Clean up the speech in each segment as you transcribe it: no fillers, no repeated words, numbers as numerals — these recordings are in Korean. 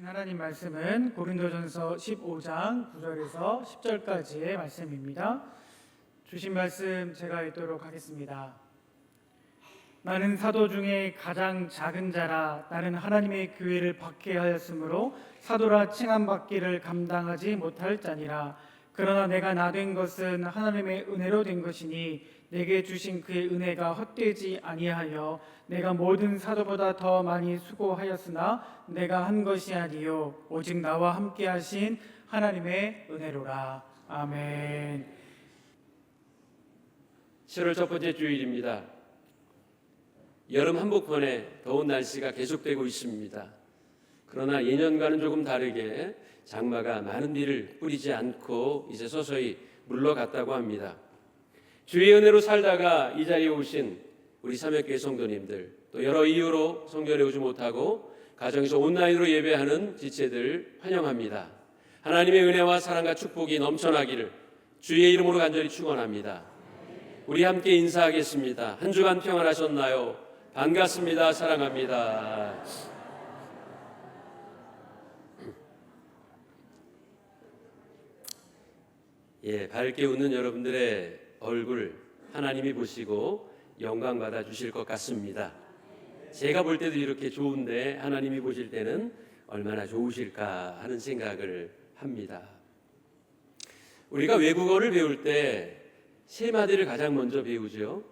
주신 하나님 말씀은 고린도전서 15장 9절에서 10절까지의 말씀입니다. 주신 말씀 제가 읽도록 하겠습니다. 나는 사도 중에 가장 작은 자라. 나는 하나님의 교회를 박해하였으므로 사도라 칭함받기를 감당하지 못할 자니라. 그러나 내가 나 된 것은 하나님의 은혜로 된 것이니 내게 주신 그의 은혜가 헛되지 아니하여 내가 모든 사도보다 더 많이 수고하였으나 내가 한 것이 아니요 오직 나와 함께 하신 하나님의 은혜로라. 아멘. 7월 첫 번째 주일입니다. 여름 한복판에 더운 날씨가 계속되고 있습니다. 그러나 예년과는 조금 다르게 장마가 많은 비를 뿌리지 않고 이제 서서히 물러갔다고 합니다. 주의 은혜로 살다가 이 자리에 오신 우리 삼역교회 성도님들, 또 여러 이유로 성전에 오지 못하고 가정에서 온라인으로 예배하는 지체들 환영합니다. 하나님의 은혜와 사랑과 축복이 넘쳐나기를 주의 이름으로 간절히 축원합니다. 우리 함께 인사하겠습니다. 한 주간 평안하셨나요? 반갑습니다. 사랑합니다. 밝게 웃는 여러분들의 얼굴 하나님이 보시고 영광 받아 주실 것 같습니다. 제가 볼 때도 이렇게 좋은데 하나님이 보실 때는 얼마나 좋으실까 하는 생각을 합니다. 우리가 외국어를 배울 때 세 마디를 가장 먼저 배우죠.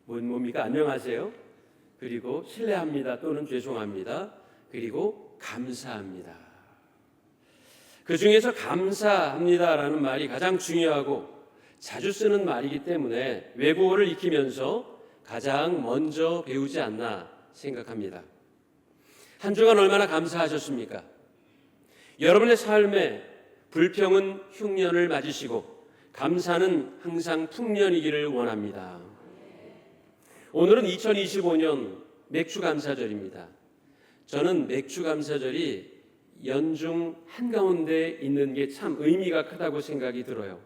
뭡니까? 안녕하세요. 그리고 실례합니다 또는 죄송합니다. 그리고 감사합니다. 그 중에서 감사합니다라는 말이 가장 중요하고 자주 쓰는 말이기 때문에 외국어를 익히면서 가장 먼저 배우지 않나 생각합니다. 한 주간 얼마나 감사하셨습니까? 여러분의 삶에 불평은 흉년을 맞으시고 감사는 항상 풍년이기를 원합니다. 오늘은 2025년 맥주감사절입니다. 저는 맥주감사절이 연중 한가운데 있는 게 참 의미가 크다고 생각이 들어요.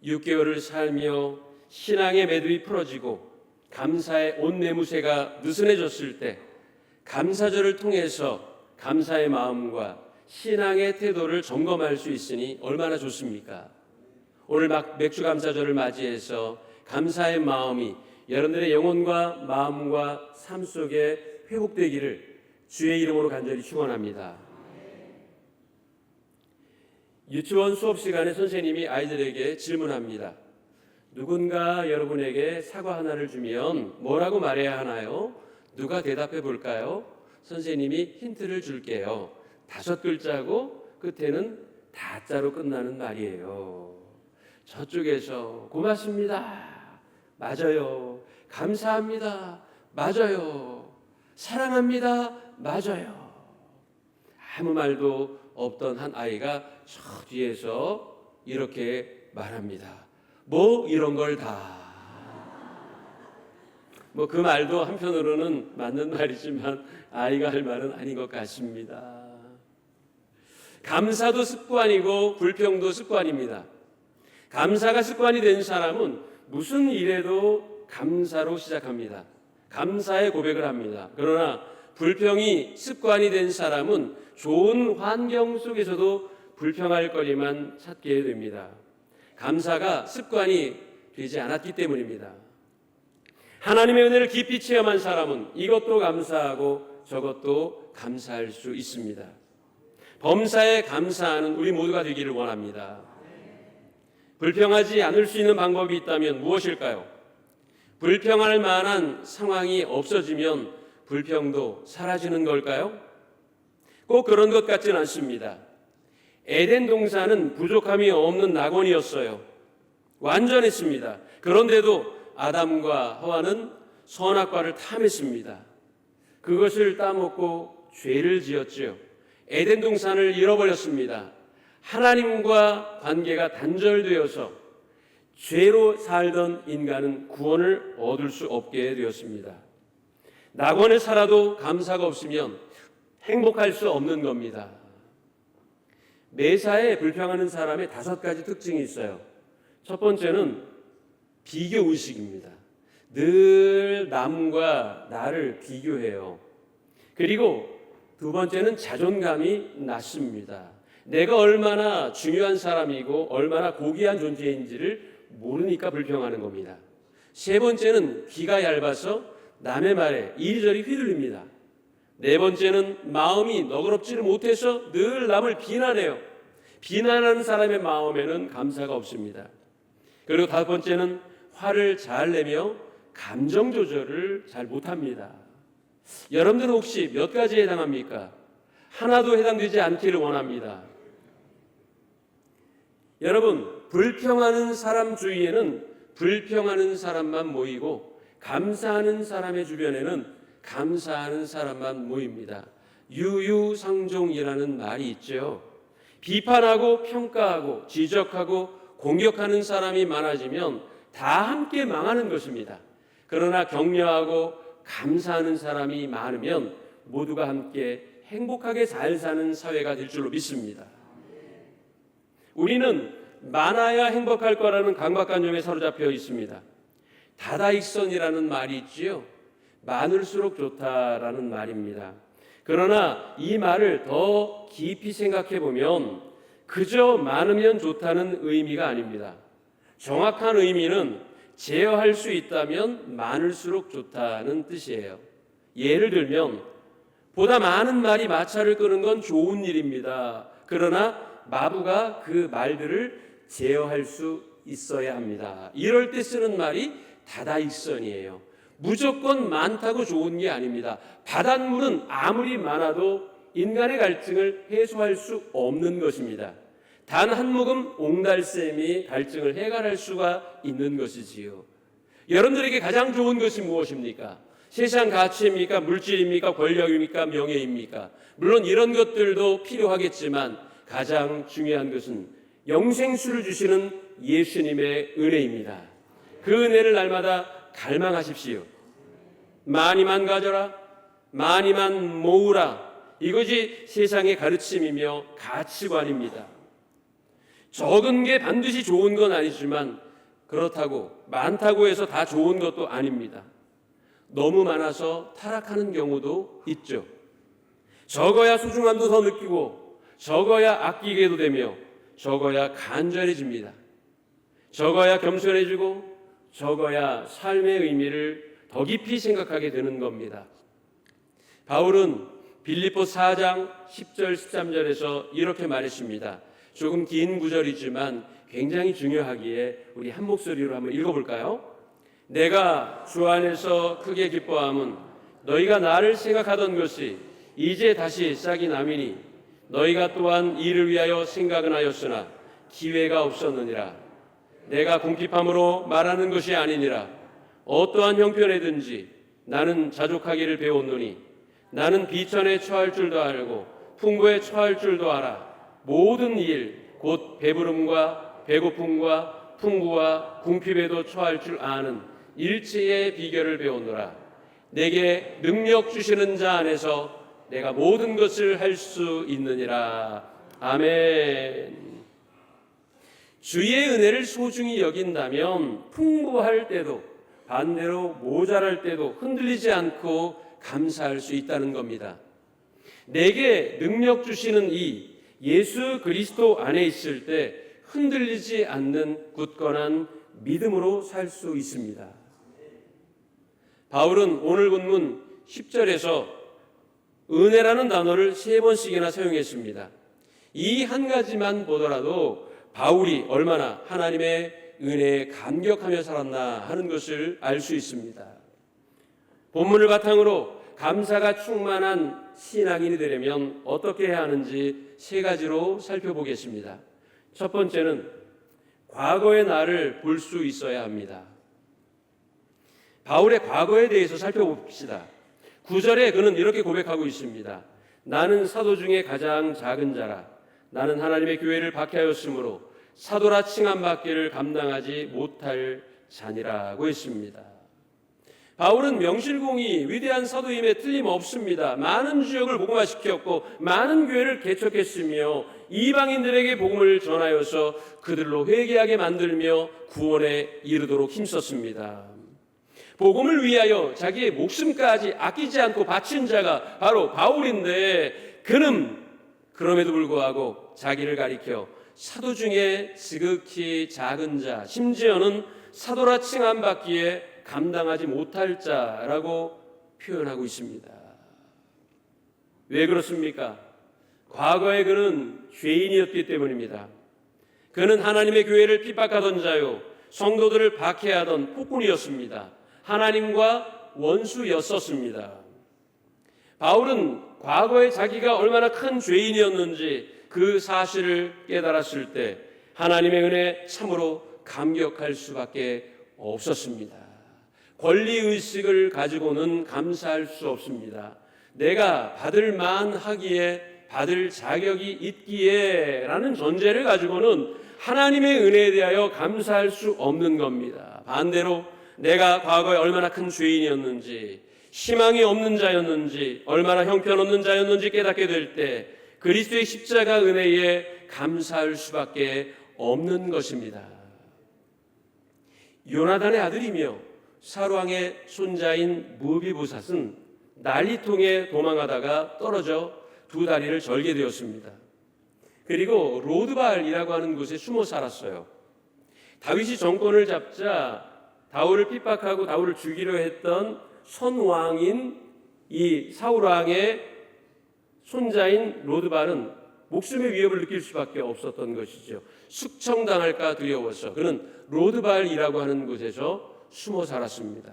6개월을 살며 신앙의 매듭이 풀어지고 감사의 온 내무새가 느슨해졌을 때 감사절을 통해서 감사의 마음과 신앙의 태도를 점검할 수 있으니 얼마나 좋습니까? 오늘 맥주감사절을 맞이해서 감사의 마음이 여러분들의 영혼과 마음과 삶 속에 회복되기를 주의 이름으로 간절히 축원합니다. 유치원 수업 시간에 선생님이 아이들에게 질문합니다. 누군가 여러분에게 사과 하나를 주면 뭐라고 말해야 하나요? 누가 대답해 볼까요? 선생님이 힌트를 줄게요. 5글자고 끝에는 다자로 끝나는 말이에요. 저쪽에서 고맙습니다. 맞아요. 감사합니다. 맞아요. 사랑합니다. 맞아요. 아무 말도 없던 한 아이가 저 뒤에서 이렇게 말합니다. 뭐 이런 걸 다. 그 말도 한편으로는 맞는 말이지만 아이가 할 말은 아닌 것 같습니다. 감사도 습관이고 불평도 습관입니다. 감사가 습관이 된 사람은 무슨 일에도 감사로 시작합니다. 감사의 고백을 합니다. 그러나 불평이 습관이 된 사람은 좋은 환경 속에서도 불평할 거리만 찾게 됩니다. 감사가 습관이 되지 않았기 때문입니다. 하나님의 은혜를 깊이 체험한 사람은 이것도 감사하고 저것도 감사할 수 있습니다. 범사에 감사하는 우리 모두가 되기를 원합니다. 불평하지 않을 수 있는 방법이 있다면 무엇일까요? 불평할 만한 상황이 없어지면 불평도 사라지는 걸까요? 꼭 그런 것 같지는 않습니다. 에덴 동산은 부족함이 없는 낙원이었어요. 완전했습니다. 그런데도 아담과 하와는 선악과를 탐했습니다. 그것을 따먹고 죄를 지었지요. 에덴 동산을 잃어버렸습니다. 하나님과 관계가 단절되어서 죄로 살던 인간은 구원을 얻을 수 없게 되었습니다. 낙원에 살아도 감사가 없으면 행복할 수 없는 겁니다. 매사에 불평하는 사람의 5가지 특징이 있어요. 첫 번째는 비교의식입니다. 늘 남과 나를 비교해요. 그리고 두 번째는 자존감이 낮습니다. 내가 얼마나 중요한 사람이고 얼마나 고귀한 존재인지를 모르니까 불평하는 겁니다. 세 번째는 귀가 얇아서 남의 말에 이리저리 휘둘립니다. 네 번째는 마음이 너그럽지를 못해서 늘 남을 비난해요. 비난하는 사람의 마음에는 감사가 없습니다. 그리고 다섯 번째는 화를 잘 내며 감정 조절을 잘 못합니다. 여러분들은 혹시 몇 가지에 해당합니까? 하나도 해당되지 않기를 원합니다. 여러분, 불평하는 사람 주위에는 불평하는 사람만 모이고 감사하는 사람의 주변에는 감사하는 사람만 모입니다. 유유상종이라는 말이 있죠. 비판하고 평가하고 지적하고 공격하는 사람이 많아지면 다 함께 망하는 것입니다. 그러나 격려하고 감사하는 사람이 많으면 모두가 함께 행복하게 잘 사는 사회가 될 줄로 믿습니다. 우리는 많아야 행복할 거라는 강박관념에 사로잡혀 있습니다. 다다익선이라는 말이 있지요. 많을수록 좋다라는 말입니다. 그러나 이 말을 더 깊이 생각해 보면 그저 많으면 좋다는 의미가 아닙니다. 정확한 의미는 제어할 수 있다면 많을수록 좋다는 뜻이에요. 예를 들면 보다 많은 말이 마찰을 끄는 건 좋은 일입니다. 그러나 마부가 그 말들을 제어할 수 있어야 합니다. 이럴 때 쓰는 말이 다다익선이에요. 무조건 많다고 좋은 게 아닙니다. 바닷물은 아무리 많아도 인간의 갈증을 해소할 수 없는 것입니다. 단 한 모금 옹달샘이 갈증을 해결할 수가 있는 것이지요. 여러분들에게 가장 좋은 것이 무엇입니까? 세상 가치입니까? 물질입니까? 권력입니까? 명예입니까? 물론 이런 것들도 필요하겠지만 가장 중요한 것은 영생수를 주시는 예수님의 은혜입니다. 그 은혜를 날마다 갈망하십시오. 많이만 가져라, 많이만 모으라. 이것이 세상의 가르침이며 가치관입니다. 적은 게 반드시 좋은 건 아니지만 그렇다고 많다고 해서 다 좋은 것도 아닙니다. 너무 많아서 타락하는 경우도 있죠. 적어야 소중함도 더 느끼고 적어야 아끼게도 되며 적어야 간절해집니다. 적어야 겸손해지고 적어야 삶의 의미를 더 깊이 생각하게 되는 겁니다. 바울은 빌립보 4장 10절 13절에서 이렇게 말했습니다. 조금 긴 구절이지만 굉장히 중요하기에 우리 한 목소리로 한번 읽어볼까요? 내가 주 안에서 크게 기뻐함은 너희가 나를 생각하던 것이 이제 다시 싹이 나미니 너희가 또한 이를 위하여 생각은 하였으나 기회가 없었느니라. 내가 궁핍함으로 말하는 것이 아니니라. 어떠한 형편에든지 나는 자족하기를 배웠노니 나는 비천에 처할 줄도 알고 풍부에 처할 줄도 알아. 모든 일 곧 배부름과 배고픔과 풍부와 궁핍에도 처할 줄 아는 일체의 비결을 배우노라. 내게 능력 주시는 자 안에서 내가 모든 것을 할 수 있느니라. 아멘. 주의 은혜를 소중히 여긴다면 풍부할 때도 반대로 모자랄 때도 흔들리지 않고 감사할 수 있다는 겁니다. 내게 능력 주시는 이 예수 그리스도 안에 있을 때 흔들리지 않는 굳건한 믿음으로 살 수 있습니다. 바울은 오늘 본문 10절에서 은혜라는 단어를 3번씩이나 사용했습니다. 이 한 가지만 보더라도 바울이 얼마나 하나님의 은혜에 감격하며 살았나 하는 것을 알 수 있습니다. 본문을 바탕으로 감사가 충만한 신앙인이 되려면 어떻게 해야 하는지 3가지로 살펴보겠습니다. 첫 번째는 과거의 나를 볼 수 있어야 합니다. 바울의 과거에 대해서 살펴봅시다. 9절에 그는 이렇게 고백하고 있습니다. 나는 사도 중에 가장 작은 자라. 나는 하나님의 교회를 박해하였으므로 사도라 칭함받기를 감당하지 못할 자니라고 했습니다. 바울은 명실공히 위대한 사도임에 틀림없습니다. 많은 지역을 복음화시켰고 많은 교회를 개척했으며 이방인들에게 복음을 전하여서 그들로 회개하게 만들며 구원에 이르도록 힘썼습니다. 복음을 위하여 자기의 목숨까지 아끼지 않고 바친 자가 바로 바울인데, 그는 그럼에도 불구하고 자기를 가리켜 사도 중에 지극히 작은 자, 심지어는 사도라 칭 안 받기에 감당하지 못할 자라고 표현하고 있습니다. 왜 그렇습니까? 과거에 그는 죄인이었기 때문입니다. 그는 하나님의 교회를 핍박하던 자요, 성도들을 박해하던 폭군이었습니다. 하나님과 원수였었습니다. 바울은 과거에 자기가 얼마나 큰 죄인이었는지 그 사실을 깨달았을 때 하나님의 은혜에 참으로 감격할 수밖에 없었습니다. 권리의식을 가지고는 감사할 수 없습니다. 내가 받을 만하기에, 받을 자격이 있기에 라는 전제를 가지고는 하나님의 은혜에 대하여 감사할 수 없는 겁니다. 반대로 내가 과거에 얼마나 큰 죄인이었는지, 희망이 없는 자였는지, 얼마나 형편없는 자였는지 깨닫게 될 때 그리스도의 십자가 은혜에 감사할 수밖에 없는 것입니다. 요나단의 아들이며 사루왕의 손자인 무비보삿은 난리통에 도망하다가 떨어져 두 다리를 절게 되었습니다. 그리고 로드발이라고 하는 곳에 숨어 살았어요. 다윗이 정권을 잡자 다윗을 핍박하고 다윗을 죽이려 했던 선왕인 이 사울왕의 손자인 로드발은 목숨의 위협을 느낄 수밖에 없었던 것이죠. 숙청당할까 두려워서 그는 로드발이라고 하는 곳에서 숨어 살았습니다.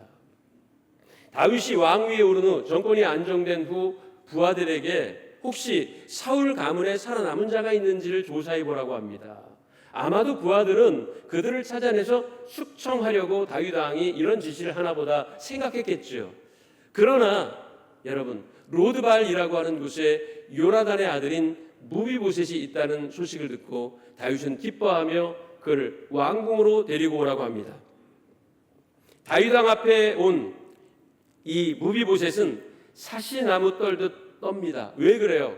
다윗이 왕위에 오른 후, 정권이 안정된 후 부하들에게 혹시 사울 가문에 살아남은 자가 있는지를 조사해 보라고 합니다. 아마도 부하들은 그들을 찾아내서 숙청하려고 다윗 왕이 이런 지시를 하나보다 생각했겠죠. 그러나 여러분, 로드발이라고 하는 곳에 요나단의 아들인 무비보셋이 있다는 소식을 듣고 다윗은 기뻐하며 그를 왕궁으로 데리고 오라고 합니다. 다윗 왕 앞에 온 이 무비보셋은 사시나무 떨듯 떱니다. 왜 그래요?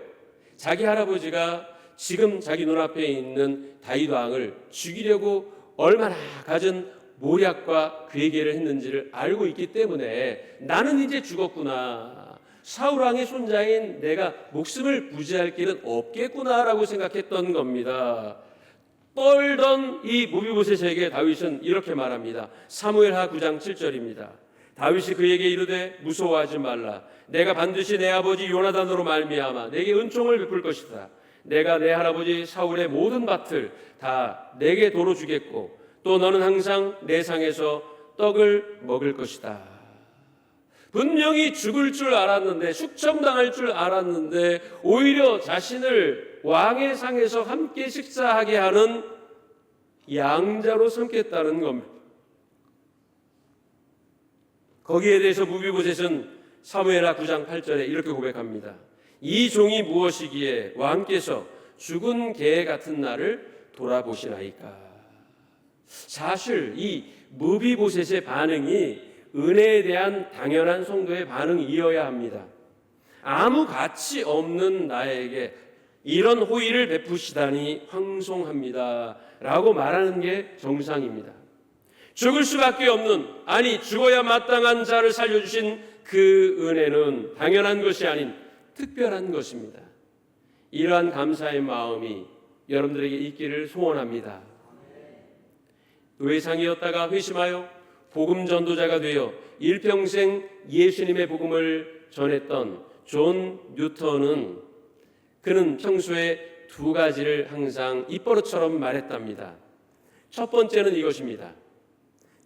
자기 할아버지가 지금 자기 눈앞에 있는 다윗 왕을 죽이려고 얼마나 갖은 모략과 괴계를 했는지를 알고 있기 때문에 나는 이제 죽었구나, 사울 왕의 손자인 내가 목숨을 부지할 길은 없겠구나라고 생각했던 겁니다. 떨던 이 무비보셋에게 다윗은 이렇게 말합니다. 사무엘하 9장 7절입니다. 다윗이 그에게 이르되 무서워하지 말라. 내가 반드시 내 아버지 요나단으로 말미암아 내게 은총을 베풀 것이다. 내가 내 할아버지 사울의 모든 밭을 다 내게 도로 주겠고 또 너는 항상 내 상에서 떡을 먹을 것이다. 분명히 죽을 줄 알았는데, 숙청당할 줄 알았는데 오히려 자신을 왕의 상에서 함께 식사하게 하는 양자로 삼겠다는 겁니다. 거기에 대해서 무비보셋은 사무엘하 9장 8절에 이렇게 고백합니다. 이 종이 무엇이기에 왕께서 죽은 개 같은 나를 돌아보시나이까. 사실 이 무비보셋의 반응이 은혜에 대한 당연한 성도의 반응이어야 합니다. 아무 가치 없는 나에게 이런 호의를 베푸시다니 황송합니다 라고 말하는 게 정상입니다. 죽을 수밖에 없는, 아니 죽어야 마땅한 자를 살려주신 그 은혜는 당연한 것이 아닌 특별한 것입니다. 이러한 감사의 마음이 여러분들에게 있기를 소원합니다. 노예상이었다가 회심하여 복음 전도자가 되어 일평생 예수님의 복음을 전했던 존 뉴턴은 그는 평소에 두 가지를 항상 입버릇처럼 말했답니다. 첫 번째는 이것입니다.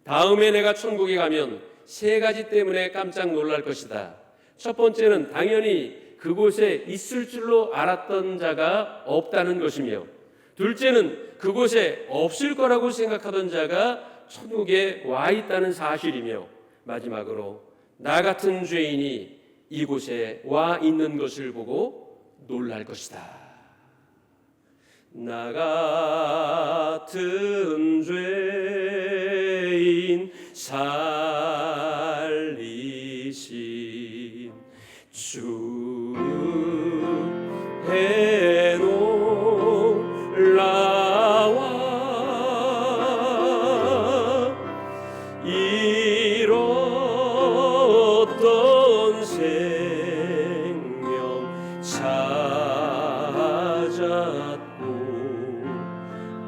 다음에 내가 천국에 가면 세 가지 때문에 깜짝 놀랄 것이다. 첫 번째는 당연히 그곳에 있을 줄로 알았던 자가 없다는 것이며, 둘째는 그곳에 없을 거라고 생각하던 자가 천국에 와 있다는 사실이며, 마지막으로 나 같은 죄인이 이곳에 와 있는 것을 보고 놀랄 것이다. 나 같은 죄인 살리신 주 해놓으라와 이런 붙잡고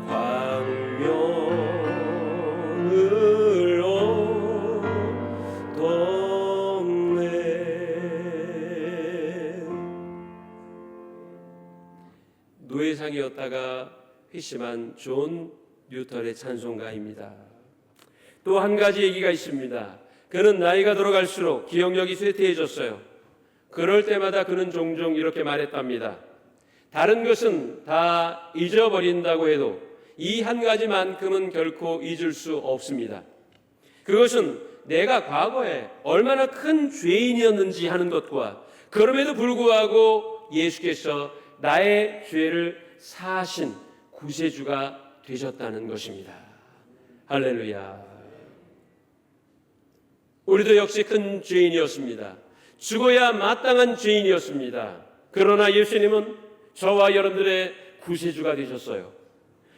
광명을 얻었네. 노예상이었다가 회심한 존 뉴턴의 찬송가입니다. 또 한 가지 얘기가 있습니다. 그는 나이가 들어갈수록 기억력이 쇠퇴해졌어요. 그럴 때마다 그는 종종 이렇게 말했답니다. 다른 것은 다 잊어버린다고 해도 이 한 가지만큼은 결코 잊을 수 없습니다. 그것은 내가 과거에 얼마나 큰 죄인이었는지 하는 것과 그럼에도 불구하고 예수께서 나의 죄를 사하신 구세주가 되셨다는 것입니다. 할렐루야. 우리도 역시 큰 죄인이었습니다. 죽어야 마땅한 죄인이었습니다. 그러나 예수님은 저와 여러분들의 구세주가 되셨어요.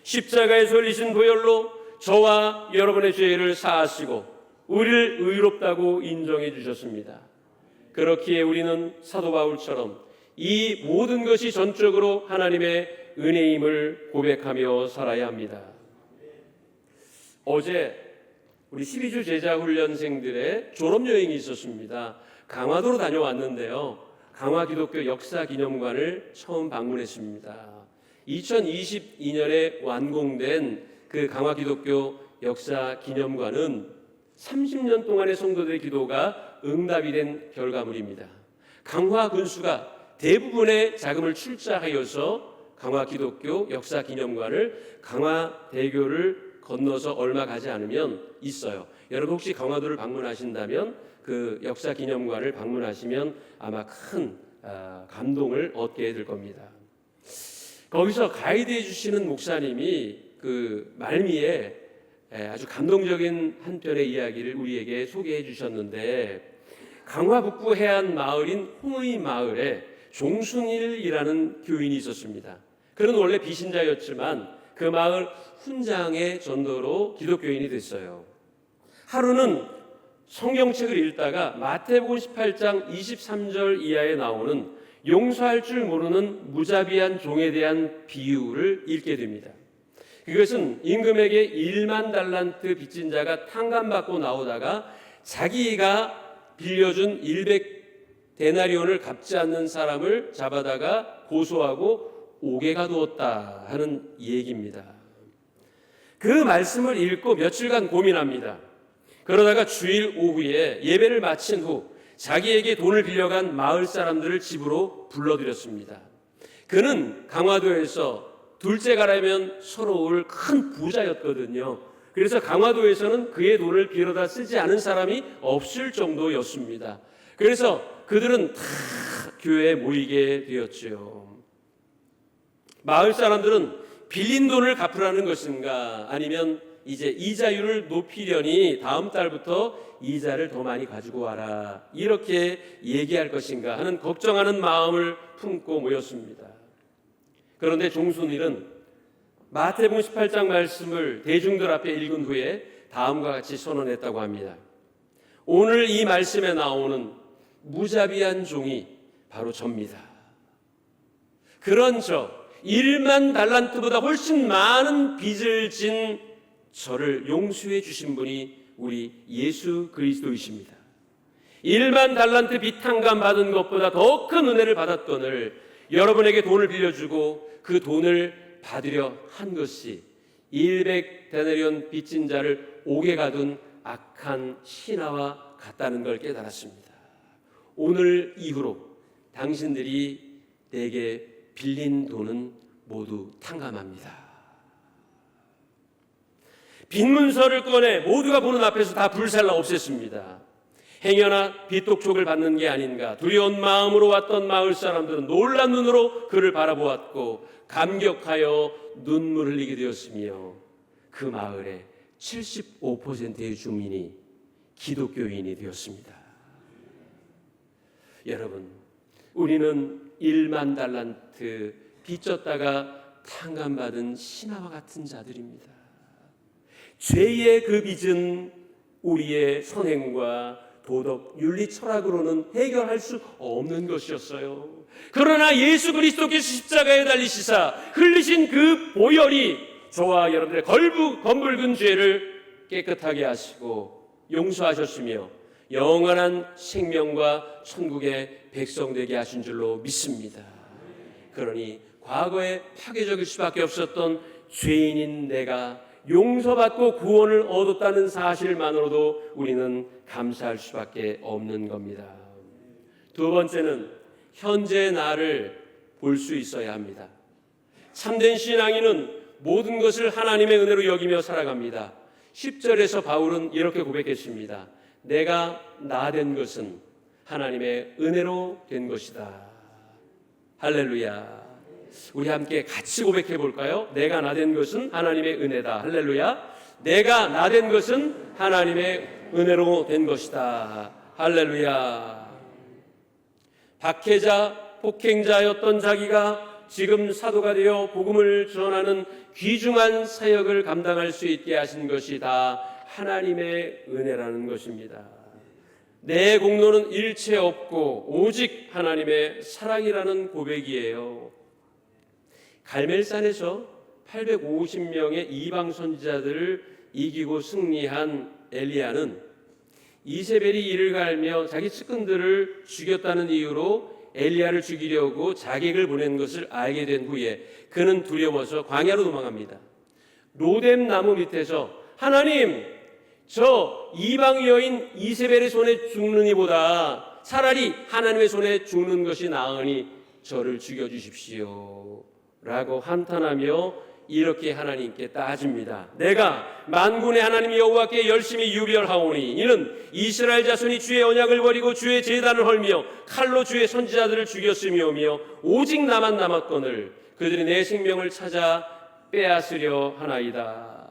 십자가에 설리신 보혈로 저와 여러분의 죄를 사하시고 우리를 의롭다고 인정해 주셨습니다. 그렇기에 우리는 사도 바울처럼 이 모든 것이 전적으로 하나님의 은혜임을 고백하며 살아야 합니다. 어제 우리 12주 제자훈련생들의 졸업여행이 있었습니다. 강화도로 다녀왔는데요. 강화기독교 역사기념관을 처음 방문했습니다. 2022년에 완공된 그 강화기독교 역사기념관은 30년 동안의 성도들의 기도가 응답이 된 결과물입니다. 강화군수가 대부분의 자금을 출자하여서 강화기독교 역사기념관을 강화대교를 건너서 얼마 가지 않으면 있어요. 여러분 혹시 강화도를 방문하신다면 그 역사기념관을 방문하시면 아마 큰 감동을 얻게 될 겁니다. 거기서 가이드해 주시는 목사님이 그 말미에 아주 감동적인 한 편의 이야기를 우리에게 소개해 주셨는데, 강화 북부 해안 마을인 홍의 마을에 종순일이라는 교인이 있었습니다. 그는 원래 비신자였지만 그 마을 훈장의 전도로 기독교인이 됐어요. 하루는 성경책을 읽다가 마태복음 18장 23절 이하에 나오는 용서할 줄 모르는 무자비한 종에 대한 비유를 읽게 됩니다. 그것은 임금에게 1만 달란트 빚진 자가 탕감받고 나오다가 자기가 빌려준 100데나리온을 갚지 않는 사람을 잡아다가 고소하고 옥에 가두었다 하는 얘기입니다. 그 말씀을 읽고 며칠간 고민합니다. 그러다가 주일 오후에 예배를 마친 후 자기에게 돈을 빌려간 마을 사람들을 집으로 불러들였습니다. 그는 강화도에서 둘째 가라면 서러울 큰 부자였거든요. 그래서 강화도에서는 그의 돈을 빌려다 쓰지 않은 사람이 없을 정도였습니다. 그래서 그들은 다 교회에 모이게 되었죠. 마을 사람들은 빌린 돈을 갚으라는 것인가, 아니면 이제 이자율을 높이려니 다음 달부터 이자를 더 많이 가지고 와라, 이렇게 얘기할 것인가 하는 걱정하는 마음을 품고 모였습니다. 그런데 종순일은 마태복음 18장 말씀을 대중들 앞에 읽은 후에 다음과 같이 선언했다고 합니다. 오늘 이 말씀에 나오는 무자비한 종이 바로 접니다. 그런 저 1만 달란트보다 훨씬 많은 빚을 진 저를 용서해 주신 분이 우리 예수 그리스도이십니다. 1만 달란트 빚 탕감 받은 것보다 더 큰 은혜를 받았거늘 여러분에게 돈을 빌려주고 그 돈을 받으려 한 것이 100데나리온 빚진 자를 옥에 가둔 악한 신하와 같다는 걸 깨달았습니다. 오늘 이후로 당신들이 내게 빌린 돈은 모두 탕감합니다. 빈문서를 꺼내 모두가 보는 앞에서 다 불살라 없앴습니다. 행여나 빚독촉을 받는 게 아닌가 두려운 마음으로 왔던 마을 사람들은 놀란 눈으로 그를 바라보았고 감격하여 눈물 흘리게 되었으며 그 마을의 75%의 주민이 기독교인이 되었습니다. 여러분, 우리는 1만 달란트 빚졌다가 탕감받은 신하와 같은 자들입니다. 죄의 그 빚은 우리의 선행과 도덕, 윤리, 철학으로는 해결할 수 없는 것이었어요. 그러나 예수 그리스도께서 십자가에 달리시사 흘리신 그 보혈이 저와 여러분들의 검붉은 죄를 깨끗하게 하시고 용서하셨으며 영원한 생명과 천국의 백성 되게 하신 줄로 믿습니다. 그러니 과거에 파괴적일 수밖에 없었던 죄인인 내가 용서받고 구원을 얻었다는 사실만으로도 우리는 감사할 수밖에 없는 겁니다. 두 번째는 현재 나를 볼 수 있어야 합니다. 참된 신앙인은 모든 것을 하나님의 은혜로 여기며 살아갑니다. 10절에서 바울은 이렇게 고백했습니다. 내가 나 된 것은 하나님의 은혜로 된 것이다. 할렐루야. 우리 함께 같이 고백해 볼까요? 내가 나 된 것은 하나님의 은혜다. 할렐루야. 내가 나 된 것은 하나님의 은혜로 된 것이다. 할렐루야. 박해자, 폭행자였던 자기가 지금 사도가 되어 복음을 전하는 귀중한 사역을 감당할 수 있게 하신 것이 다 하나님의 은혜라는 것입니다. 내 공로는 일체 없고 오직 하나님의 사랑이라는 고백이에요. 갈멜산에서 850명의 이방 선지자들을 이기고 승리한 엘리야는 이세벨이 이를 갈며 자기 측근들을 죽였다는 이유로 엘리야를 죽이려고 자객을 보낸 것을 알게 된 후에 그는 두려워서 광야로 도망합니다. 로뎀 나무 밑에서 하나님, 저 이방 여인 이세벨의 손에 죽느니보다 차라리 하나님의 손에 죽는 것이 나으니 저를 죽여주십시오 라고 한탄하며 이렇게 하나님께 따집니다. 내가 만군의 하나님 여호와께 열심히 유별하오니 이는 이스라엘 자손이 주의 언약을 버리고 주의 제단을 헐며 칼로 주의 선지자들을 죽였으며며 오직 나만 남았거늘 그들이 내 생명을 찾아 빼앗으려 하나이다.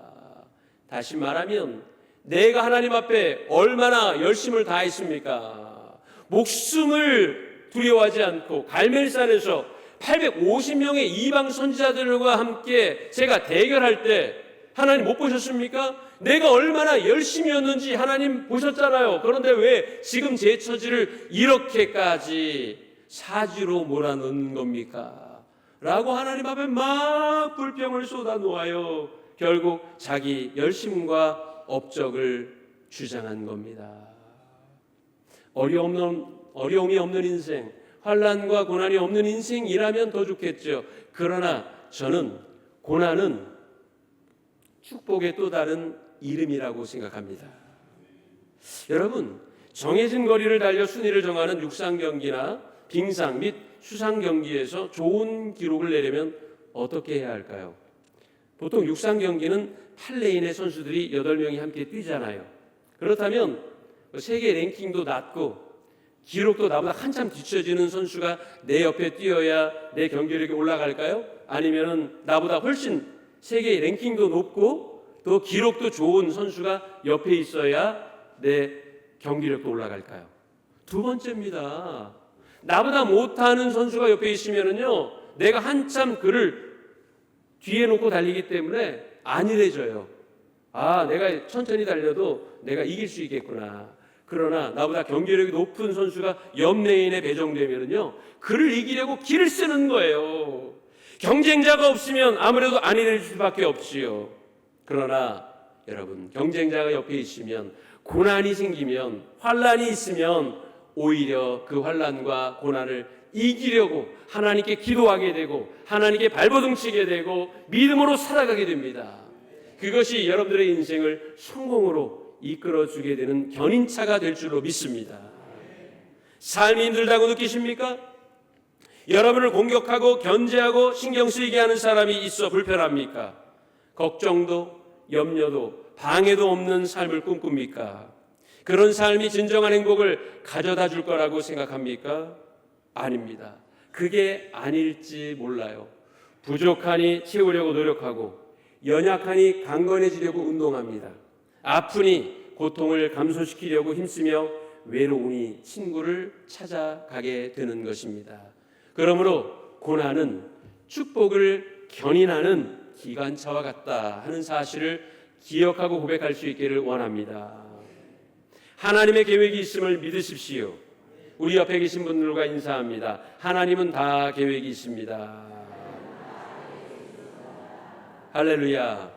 다시 말하면 내가 하나님 앞에 얼마나 열심을 다했습니까? 목숨을 두려워하지 않고 갈멜산에서 850명의 이방 선지자들과 함께 제가 대결할 때 하나님 못 보셨습니까? 내가 얼마나 열심이었는지 하나님 보셨잖아요. 그런데 왜 지금 제 처지를 이렇게까지 사지로 몰아넣는 겁니까? 라고 하나님 앞에 막 불평을 쏟아놓아요. 결국 자기 열심과 업적을 주장한 겁니다. 어려움이 없는 인생, 환난과 고난이 없는 인생이라면 더 좋겠죠. 그러나 저는 고난은 축복의 또 다른 이름이라고 생각합니다. 여러분, 정해진 거리를 달려 순위를 정하는 육상 경기나 빙상 및 수상 경기에서 좋은 기록을 내려면 어떻게 해야 할까요? 보통 육상 경기는 8레인의 선수들이 8명이 함께 뛰잖아요. 그렇다면 세계 랭킹도 낮고 기록도 나보다 한참 뒤처지는 선수가 내 옆에 뛰어야 내 경기력이 올라갈까요? 아니면은 나보다 훨씬 세계 랭킹도 높고 또 기록도 좋은 선수가 옆에 있어야 내 경기력도 올라갈까요? 두 번째입니다. 나보다 못하는 선수가 옆에 있으면은요, 내가 한참 그를 뒤에 놓고 달리기 때문에 안일해져요. 아, 내가 천천히 달려도 내가 이길 수 있겠구나. 그러나 나보다 경기력이 높은 선수가 옆레인에 배정되면요, 그를 이기려고 기를 쓰는 거예요. 경쟁자가 없으면 아무래도 안일해질 수밖에 없지요. 그러나 여러분, 경쟁자가 옆에 있으면, 고난이 생기면, 환난이 있으면 오히려 그 환난과 고난을 이기려고 하나님께 기도하게 되고 하나님께 발버둥치게 되고 믿음으로 살아가게 됩니다. 그것이 여러분들의 인생을 성공으로 이끌어주게 되는 견인차가 될 줄로 믿습니다. 삶이 힘들다고 느끼십니까? 여러분을 공격하고 견제하고 신경 쓰이게 하는 사람이 있어 불편합니까? 걱정도 염려도 방해도 없는 삶을 꿈꿉니까? 그런 삶이 진정한 행복을 가져다 줄 거라고 생각합니까? 아닙니다. 그게 아닐지 몰라요. 부족하니 채우려고 노력하고 연약하니 강건해지려고 운동합니다. 아프니 고통을 감소시키려고 힘쓰며 외로우니 친구를 찾아가게 되는 것입니다. 그러므로 고난은 축복을 견인하는 기관차와 같다 하는 사실을 기억하고 고백할 수 있기를 원합니다. 하나님의 계획이 있음을 믿으십시오. 우리 옆에 계신 분들과 인사합니다. 하나님은 다 계획이 있습니다. 할렐루야.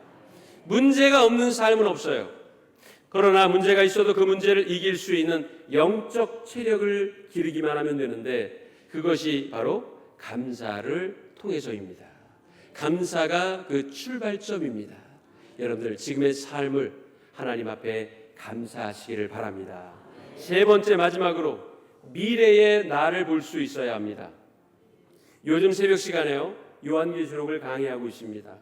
문제가 없는 삶은 없어요. 그러나 문제가 있어도 그 문제를 이길 수 있는 영적 체력을 기르기만 하면 되는데, 그것이 바로 감사를 통해서입니다. 감사가 그 출발점입니다. 여러분들 지금의 삶을 하나님 앞에 감사하시기를 바랍니다. 세 번째, 마지막으로 미래의 나를 볼 수 있어야 합니다. 요즘 새벽 시간에요, 요한계시록을 강의하고 있습니다.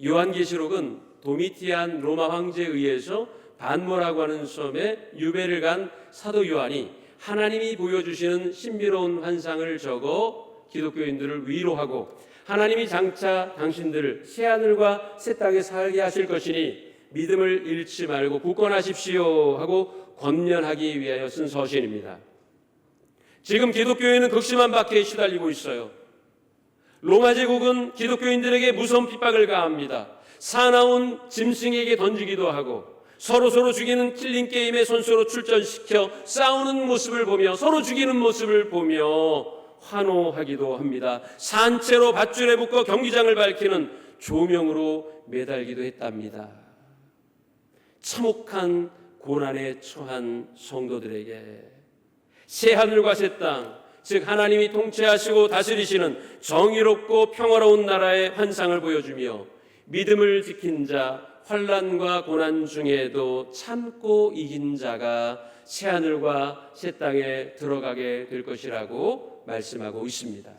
요한계시록은 도미티안 로마 황제에 의해서 반모라고 하는 섬에 유배를 간 사도 요한이 하나님이 보여주시는 신비로운 환상을 적어 기독교인들을 위로하고, 하나님이 장차 당신들을 새하늘과 새 땅에 살게 하실 것이니 믿음을 잃지 말고 굳건하십시오 하고 권면하기 위하여 쓴 서신입니다. 지금 기독교인은 극심한 박해에 시달리고 있어요. 로마 제국은 기독교인들에게 무서운 핍박을 가합니다. 사나운 짐승에게 던지기도 하고, 서로 죽이는 킬링 게임에 선수로 출전시켜 싸우는 모습을 보며, 서로 죽이는 모습을 보며 환호하기도 합니다. 산채로 밧줄에 묶어 경기장을 밝히는 조명으로 매달기도 했답니다. 참혹한 고난에 처한 성도들에게 새하늘과 새 땅, 즉 하나님이 통치하시고 다스리시는 정의롭고 평화로운 나라의 환상을 보여주며, 믿음을 지킨 자, 환난과 고난 중에도 참고 이긴 자가 새하늘과 새 땅에 들어가게 될 것이라고 말씀하고 있습니다.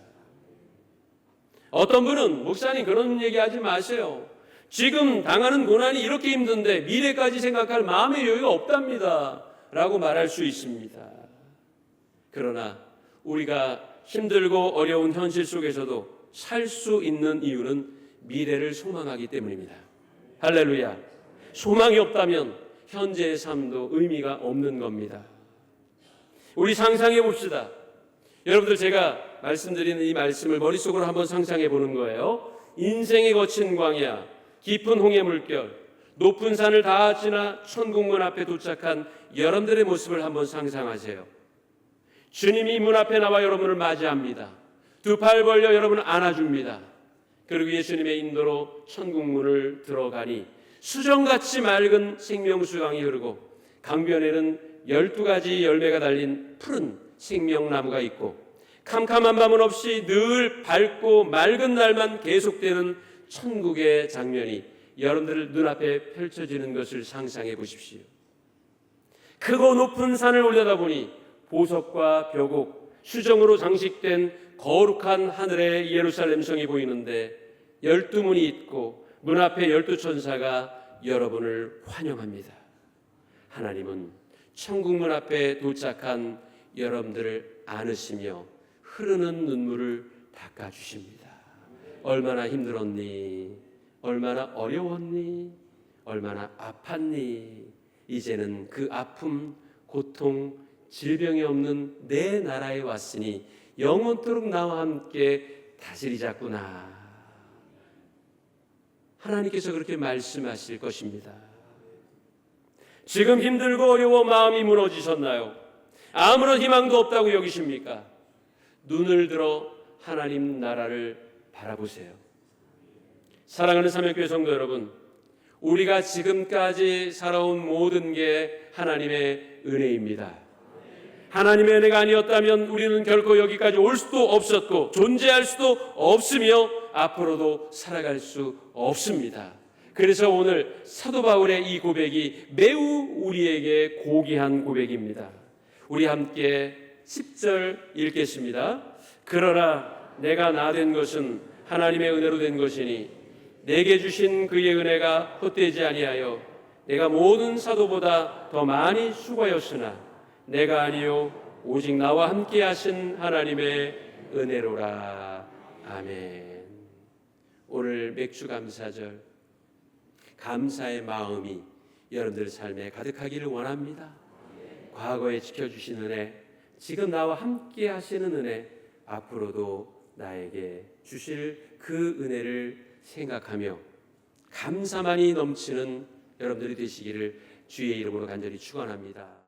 어떤 분은, 목사님 그런 얘기하지 마세요. 지금 당하는 고난이 이렇게 힘든데 미래까지 생각할 마음의 여유가 없답니다 라고 말할 수 있습니다. 그러나 우리가 힘들고 어려운 현실 속에서도 살 수 있는 이유는 미래를 소망하기 때문입니다. 할렐루야. 소망이 없다면 현재의 삶도 의미가 없는 겁니다. 우리 상상해 봅시다. 여러분들, 제가 말씀드리는 이 말씀을 머릿속으로 한번 상상해 보는 거예요. 인생의 거친 광야, 깊은 홍해 물결, 높은 산을 다 지나 천국문 앞에 도착한 여러분들의 모습을 한번 상상하세요. 주님이 문 앞에 나와 여러분을 맞이합니다. 두 팔 벌려 여러분을 안아줍니다. 그리고 예수님의 인도로 천국문을 들어가니 수정같이 맑은 생명수강이 흐르고, 강변에는 12가지 열매가 달린 푸른 생명나무가 있고, 캄캄한 밤은 없이 늘 밝고 맑은 날만 계속되는 천국의 장면이 여러분들 눈앞에 펼쳐지는 것을 상상해 보십시오. 크고 높은 산을 올려다보니 보석과 벽옥, 수정으로 장식된 거룩한 하늘의 예루살렘 성이 보이는데, 12문이 있고 문 앞에 12천사가 여러분을 환영합니다. 하나님은 천국문 앞에 도착한 여러분들을 안으시며 흐르는 눈물을 닦아주십니다. 얼마나 힘들었니? 얼마나 어려웠니? 얼마나 아팠니? 이제는 그 아픔, 고통, 질병이 없는 내 나라에 왔으니 영원토록 나와 함께 다스리자꾸나. 하나님께서 그렇게 말씀하실 것입니다. 지금 힘들고 어려워 마음이 무너지셨나요? 아무런 희망도 없다고 여기십니까? 눈을 들어 하나님 나라를 바라보세요. 사랑하는 삼일교회 성도 여러분, 우리가 지금까지 살아온 모든 게 하나님의 은혜입니다. 하나님의 은혜가 아니었다면 우리는 결코 여기까지 올 수도 없었고 존재할 수도 없으며 앞으로도 살아갈 수 없습니다. 그래서 오늘 사도 바울의 이 고백이 매우 우리에게 고귀한 고백입니다. 우리 함께 10절 읽겠습니다. 그러나 내가 나 된 것은 하나님의 은혜로 된 것이니 내게 주신 그의 은혜가 헛되지 아니하여 내가 모든 사도보다 더 많이 수고하였으나 내가 아니요 오직 나와 함께 하신 하나님의 은혜로라. 아멘. 오늘 맥주감사절, 감사의 마음이 여러분들 삶에 가득하기를 원합니다. 과거에 지켜주신 은혜, 지금 나와 함께 하시는 은혜, 앞으로도 나에게 주실 그 은혜를 생각하며 감사만이 넘치는 여러분들이 되시기를 주의 이름으로 간절히 축원합니다.